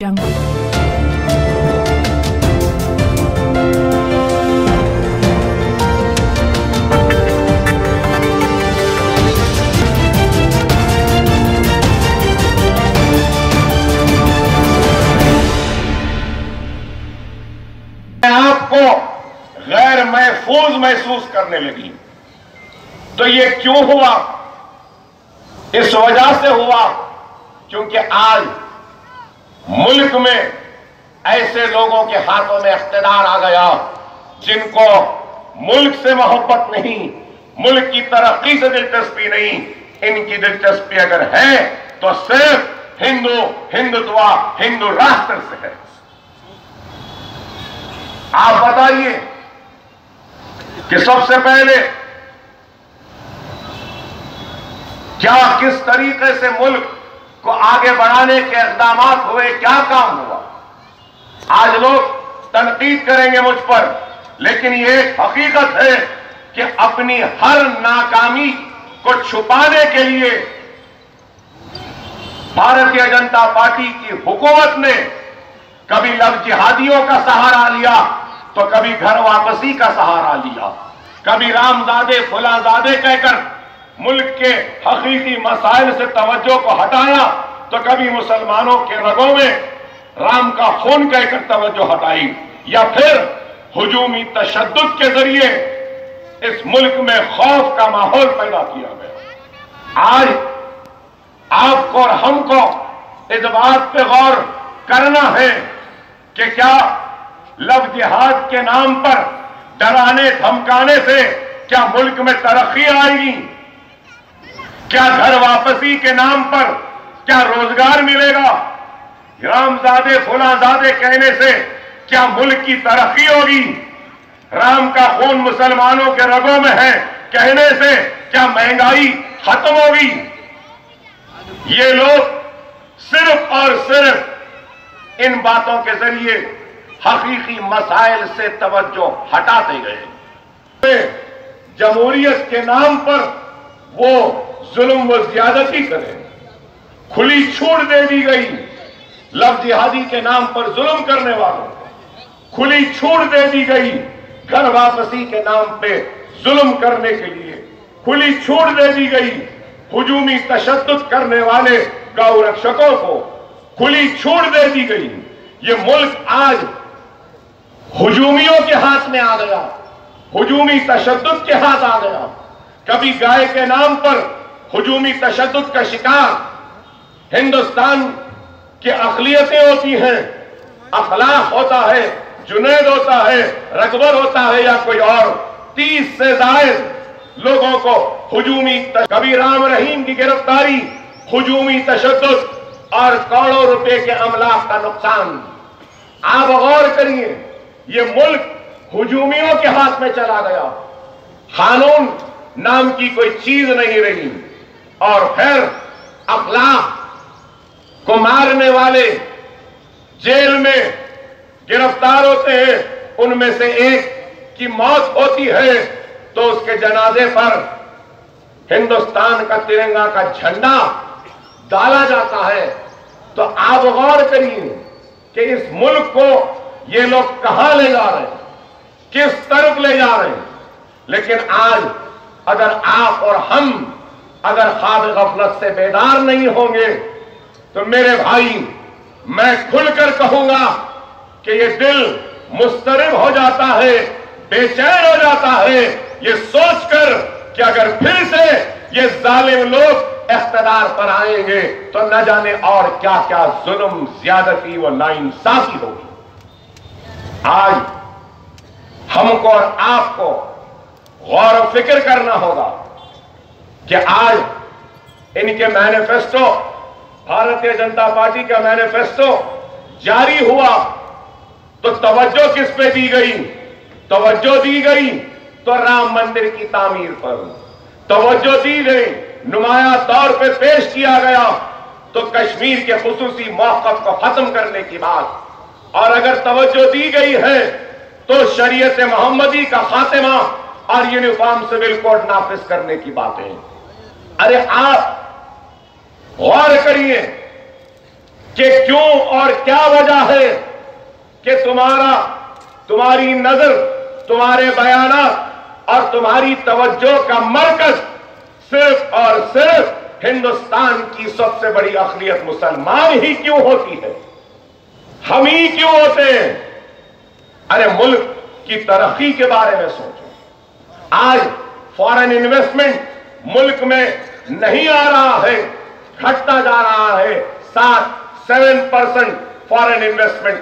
Jungle. आपको गैर महफूज महसूस करने लगी। तो ये क्यों हुआ? इस वजह से हुआ क्योंकि आज मुल्क में ऐसे लोगों के हाथों में इख्तिदार आ गया जिनको मुल्क से मोहब्बत नहीं, मुल्क की तरक्की से दिलचस्पी नहीं। इनकी दिलचस्पी अगर है तो सिर्फ हिंदुत्व हिंदू राष्ट्र से है। आप बताइए कि सबसे पहले क्या किस तरीके से मुल्क को आगे बढ़ाने के इक़दाम हुए, क्या काम हुआ? आज लोग तनकीद करेंगे मुझ पर, लेकिन ये एक हकीकत है कि अपनी हर नाकामी को छुपाने के लिए भारतीय जनता पार्टी की हुकूमत ने कभी लव जिहादियों का सहारा लिया तो कभी घर वापसी का सहारा लिया, कभी रामजादे फुलाजादे कहकर मुल्क के हकीकी मसाइल से तवज्जो को हटाया तो कभी मुसलमानों के रगों में राम का खून कहकर तवज्जो हटाई, या फिर हुजूमी तशद्दुद के जरिए इस मुल्क में खौफ का माहौल पैदा किया गया। आज आपको और हमको इस बात पे गौर करना है कि क्या लव जिहाद के नाम पर डराने धमकाने से क्या मुल्क में तरक्की आएगी? क्या घर वापसी के नाम पर क्या रोजगार मिलेगा? रामजादे फुलाजादे कहने से क्या मुल्क की तरक्की होगी? राम का खून मुसलमानों के रगों में है कहने से क्या महंगाई खत्म होगी? ये लोग सिर्फ और सिर्फ इन बातों के जरिए हकीकी मसाइल से तवज्जो हटाते गए। जमहूरियत के नाम पर वो जुल्म व ज्यादती करें, खुली छूट दे दी गई। लव जिहादी के नाम पर जुल्म करने वालों को खुली छूट दे दी गई। घर वापसी के नाम पे जुल्म करने के लिए खुली छूट दे दी गई। हुजूमी तशद्दुद करने वाले गौ रक्षकों को खुली छूट दे दी गई। ये मुल्क आज हुजूमियों के हाथ में आ गया, हुजूमी तशद्दुद के हाथ आ गया। कभी गाय के नाम पर हुजूमी तशद्दुद का शिकार हिंदुस्तान की अक़लियतें होती हैं, अखलाक होता है, जुनैद होता है, रकबर होता है या कोई और 30 से ज़ायद लोगों को हुजूमी कभी राम रहीम की गिरफ्तारी, हुजूमी तशद्दुद और करोड़ों रुपए के अमलाक का नुकसान। आप गौर करिए, ये मुल्क हुजूमियों के हाथ में चला गया। कानून नाम की कोई चीज नहीं रही और फिर अखलाक को मारने वाले जेल में गिरफ्तार होते हैं। उनमें से एक की मौत होती है तो उसके जनाजे पर हिंदुस्तान का तिरंगा का झंडा डाला जाता है। तो आप गौर करिए कि इस मुल्क को ये लोग कहां ले जा रहे हैं, किस तरफ ले जा रहे हैं। लेकिन आज अगर आप और हम अगर ख्वाब गफलत से बेदार नहीं होंगे तो मेरे भाई, मैं खुलकर कहूंगा कि ये दिल मुस्तरिब हो जाता है, बेचैन हो जाता है ये सोचकर कि अगर फिर से ये जालिम लोग इख्तिदार पर आएंगे तो न जाने और क्या क्या जुल्म, ज्यादती व नाइंसाफी होगी। आज हमको और आपको गौर व फिक्र करना होगा कि आज इनके मैनिफेस्टो, भारतीय जनता पार्टी का मैनिफेस्टो जारी हुआ तो तवज्जो किस पे दी गई? तवज्जो दी गई तो राम मंदिर की तामीर पर, तवज्जो दी गई, नुमाया तौर पे पेश किया गया तो कश्मीर के खुसूसी मौक़िफ़ को खत्म करने की बात, और अगर तवज्जो दी गई है तो शरीयत मोहम्मदी का खात्मा और यूनिफॉर्म सिविल कोड नाफिज करने की बातें। अरे आप गौर करिए कि क्यों और क्या वजह है कि तुम्हारी नजर, तुम्हारे बयानात और तुम्हारी तवज्जो का मरकज सिर्फ और सिर्फ हिंदुस्तान की सबसे बड़ी अक़लियत मुसलमान ही क्यों होती है, हम ही क्यों होते हैं। अरे मुल्क की तरक्की के बारे में सोचो। आज फॉरेन इन्वेस्टमेंट मुल्क में नहीं आ रहा है, घटता जा रहा है। 7% फॉरेन इन्वेस्टमेंट